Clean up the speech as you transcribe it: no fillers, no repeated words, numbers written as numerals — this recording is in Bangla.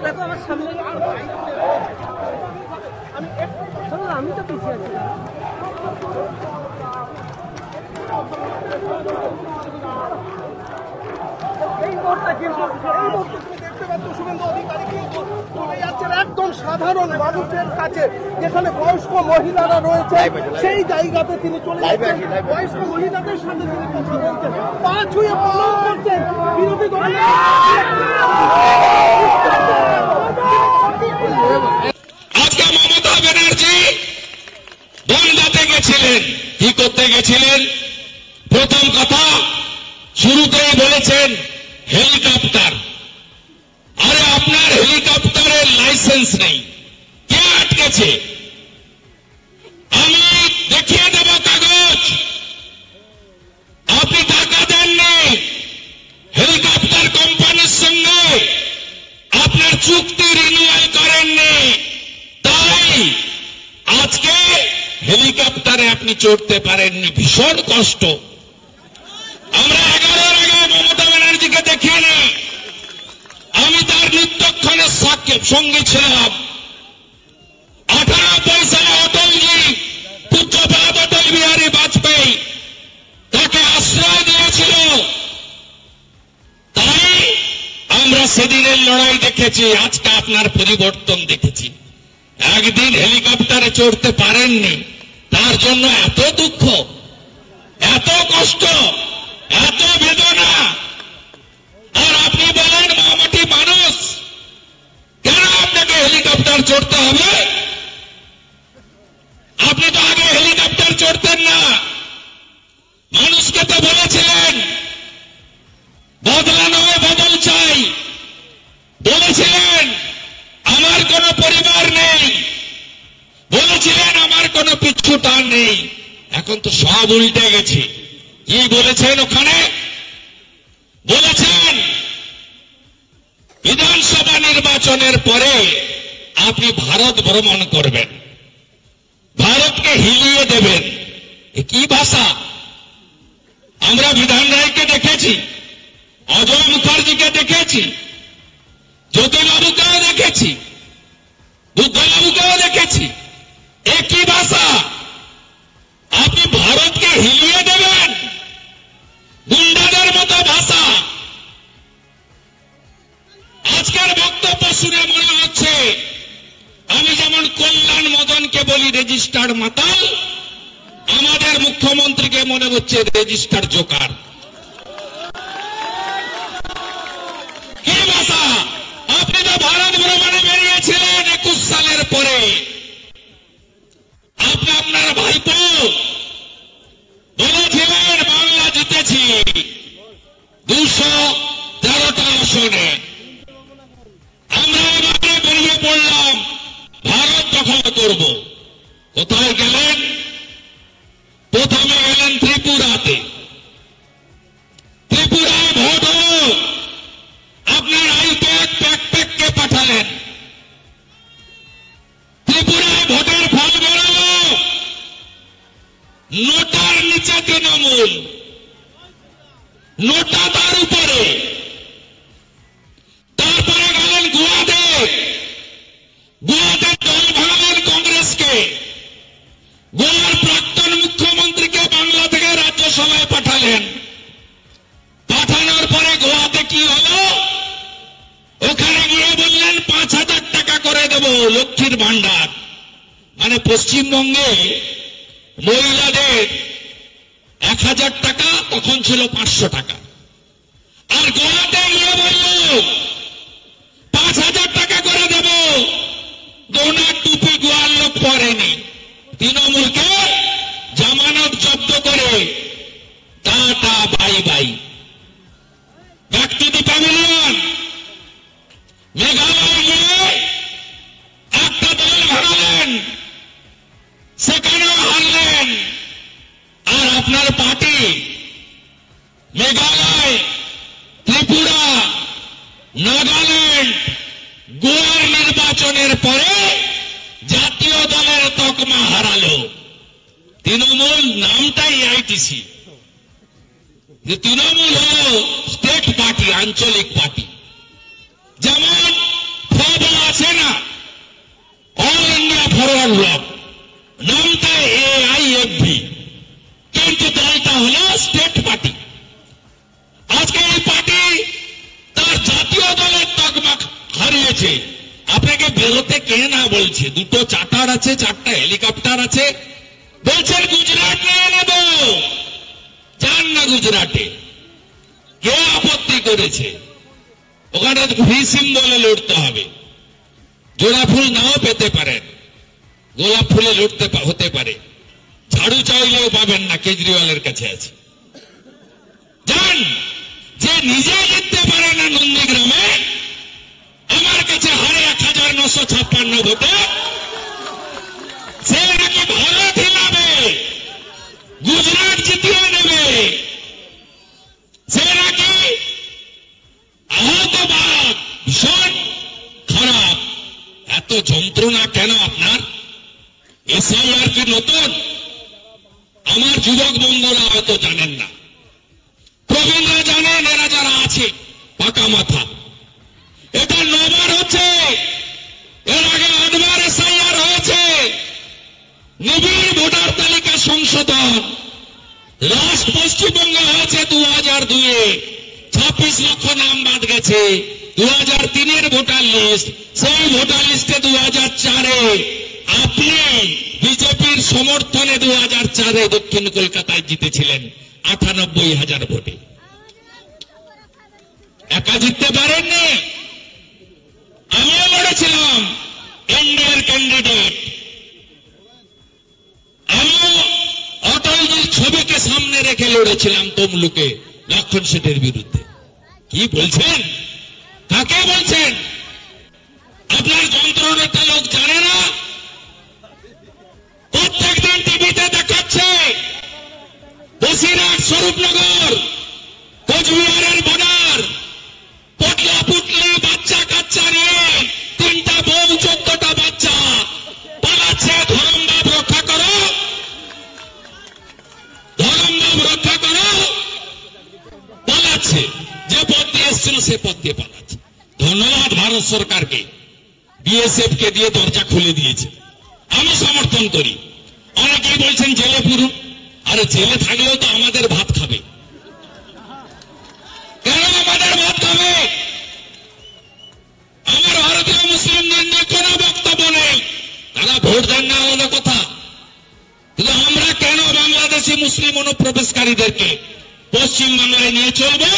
দেখো আমার সামনে আমি তো পিছিয়ে আছি। এই মুহূর্তে কিন্তু দেখতে পাচ্ছ শুভেন্দু অধিকারী কিন্তু চলে যাচ্ছেন একদম সাধারণ মানুষের কাছে, যেখানে বয়স্ক মহিলারা রয়েছে সেই জায়গাতে তিনি চলে যাচ্ছেন। বয়স্ক মহিলাদের সাথে তিনি কথা বলছেন, পা ছুঁয়ে প্রণাম করছেন বিরোধী দলের। আজকে মমতা ব্যানার্জি বনগাঁতে গেছিলেন। কি করতে গেছিলেন? প্রথম কথা শুরুতেই বলেছেন হেলিকপ্টার। আরে আপনার হেলিকপ্টারের লাইসেন্স নেই, কে আটকেছে? আমি দেখিয়ে দেব কাগজ। আপনি টাকা দেননি হেলিকপ্টার কোম্পানির সঙ্গে, আপনার চুক্তি রিনিউয়াল করেননি, তাই আজকে হেলিকপ্টারে আপনি চড়তে পারেননি। ভীষণ কষ্ট। আমরা 11-র আগে মমতা ব্যানার্জিকে দেখিনি, আমি তার নিত্যক্ষণের সঙ্গে ছিলাম। 98 সালে অটলজি, পূজ্যপাদ অটল বিহারী বাজপেয়ী তাকে আশ্রয় দিয়েছিল, তাই আমরা সেদিনের লড়াই দেখেছি, আজকে আপনার পরিবর্তন দেখেছি। একদিন হেলিকপ্টারে চড়তে পারেননি, তার জন্য এত দুঃখ, এত কষ্ট, এত বেদনা। আর আপনি বলেন মামাটি মানুষ, কেন আপনাকে হেলিকপ্টার চড়তে হবে? আপনি তো আগে হেলিকপ্টার চড়তেন না। মানুষকে তো বলেছিলেন বদলা নয় বদল চাই, বলেছিলেন আমার কোনো পরিবার নেই, বলেছিলেন আমার কোনো পিছু টান নেই। এখন তো সব উল্টে গেছে। কি বলেছেন ওখানে? বলেছেন বিধানসভা নির্বাচনের পরে আপনি ভারত ভ্রমণ করবেন, ভারতকে হিলিয়ে দেবেন। কি ভাষা! আমরা বিধান রায়কে দেখেছি, অজয় মুখার্জিকে দেখেছি, জ্যোতিবাবুকেও দেখেছি, বুদ্ধবাবুকেও দেখেছি। একই ভাষা। আপনি ভারতকে হিলিয়ে দেবেন, গুন্ডাদের মতো ভাষা। আজকের বক্তব্য শুনে মনে হচ্ছে আমি যেমন কল্যাণ মদনকে বলি রেজিস্টার্ড মাতাল, আমাদের মুখ্যমন্ত্রীকে মনে হচ্ছে রেজিস্টার্ড জোকার। কি ভাষা! আপনি তো ভারত ভ্রমণে বেরিয়েছিলেন 21 সালের পরে। আপনি আপনার ভাইপো বলেছিলেন বাংলা জিতেছি 213টা আসনে। আমরা এবারে বেরিয়ে পড়লাম ভারত দখল করব। কোথায় গেলেন? প্রথমে গেলেন ত্রিপুরাতে। ত্রিপুরায় ভোট হল, আপনার আইপ্যাক প্যাকপ্যাককে পাঠালেন। ত্রিপুরায় ভোটের ফল বেরোল, নোটার নিচে তৃণমূল, নোটা তার উপরে। তারপরে গেলেন গোয়াতে, গোয়াতে দল ভাঙলেন কংগ্রেসকে। গোয়ার প্রাক্তন মুখ্যমন্ত্রীকে বাংলা থেকে রাজ্যসভায় পাঠালেন। পাঠানোর পরে গোয়াতে কি হলো? ওখানে গিয়ে বললেন 5,000 টাকা করে দেব লক্ষ্মীর ভান্ডার। মানে পশ্চিমবঙ্গে মহিলাদের 1,000 টাকা, তখন ছিল 500 টাকা। আর গোয়াতে গিয়ে বলল 5,000 টাকা করে দেব, গোনা টুপি গোয়ার লোক পরেনি। তৃণমূলকে জামানত জব্দ করে tata bye bye. Back to the pavilion. Meghalaya গিয়ে একটা দল ভাঙলেন, সেখানেও হারলেন। আর আপনার পার্টি মেঘালয়, ত্রিপুরা, নাগাল্যান্ড, গোয়ার নির্বাচনের পরে জাতীয় দলের তকমা হারালো। তৃণমূল নামটাই আইটিসি, তৃণমূল হল স্টেট পার্টি, আঞ্চলিক পার্টি। যেমন আছে, আপনাকে বেরোতে কে না বলছে? দুটো চার্টার আছে, 4টা হেলিকপ্টার আছে, বলছেন গুজরাট নিয়ে নেব, যান না গুজরাটে। কে আপত্তি করেছে? ওখানে ভি সিম্বলে লড়তে হবে, জোড়া ফুল নাও পেতে পারেন, গোলাপ ফুলে লড়তে হতে পারে, ঝাড়ু চাইলেও পাবেন না, কেজরিওয়ালের কাছে আছে। যান, যে নিজে জিততে পারে না নন্দীগ্রামে, আমার কাছে হারে 1956 ভোটে, সে নাকি ভারত হিলাবে, গুজরাট জিতিয়ে নেবে, সে নাকি আহতবাদ, ভীষণ খারাপ। এত যন্ত্রণা কেন আপনার? এসআইআর কি নতুন? আমার যুবক বন্ধুরা হয়তো জানেন না, প্রবীণরা জানেন, এরা যারা আছে পাকা মাথা। এটা 9বার হচ্ছে, এর আগে 8বার এসআইআর হয়েছে। নিবিড় ভোটার তালিকা সংশোধন লাস্ট পশ্চিমবঙ্গে হয়েছে 2002-এ, 26 লক্ষ নাম বাদ গেছে। 2003-এর ভোটার লিস্ট, সেই ভোটার লিস্টে 2004-এ আপনি বিজেপির সমর্থনে 2004-এ দক্ষিণ কলকাতায় জিতেছিলেন 98,000 ভোটে। একা জিততে পারেননি, আমিও লড়েছিলাম, এনডিএর ক্যান্ডিডেট। আমিও অটলজির ছবিকে সামনে রেখে লড়েছিলাম তমলুকে লক্ষণ শেঠের বিরুদ্ধে। কি বলছেন? কাকে বলছেন? আপনার যন্ত্রণাটা লোক জানে না। প্রত্যেকদিন টিভিতে দেখাচ্ছে বসিরহাট, স্বরূপনগর, কোচবিহারের বর্ডার, পটলা পুটলি বাচ্চা কাচ্চা নিয়ে 3টা বউ, 14টা বাচ্চা পালাচ্ছে। ধরমবাব রক্ষা করো, ধরমবাব রক্ষা করো, পালাচ্ছে। যে পথ দিয়ে এসছিল সে পথ দিয়ে পালাচ্ছে। ধন্যবাদ ভারত সরকারকে, বিএসএফ কে দিয়ে দরজা খুলে দিয়েছে, আমি সমর্থন করি। অনেকেই বলছেন জেলে পুরুন, আরে জেলে থাকলেও তো আমাদের ভাত খাবে। কেন আমাদের ভাত খাবে? আমার ভারতীয় মুসলিমদের নিয়ে কোনো বক্তব্য নেই, তারা ভোট দেন না হলো কথা। কিন্তু আমরা কেন বাংলাদেশি মুসলিম অনুপ্রবেশকারীদেরকে পশ্চিমবাংলায় নিয়ে চলবো?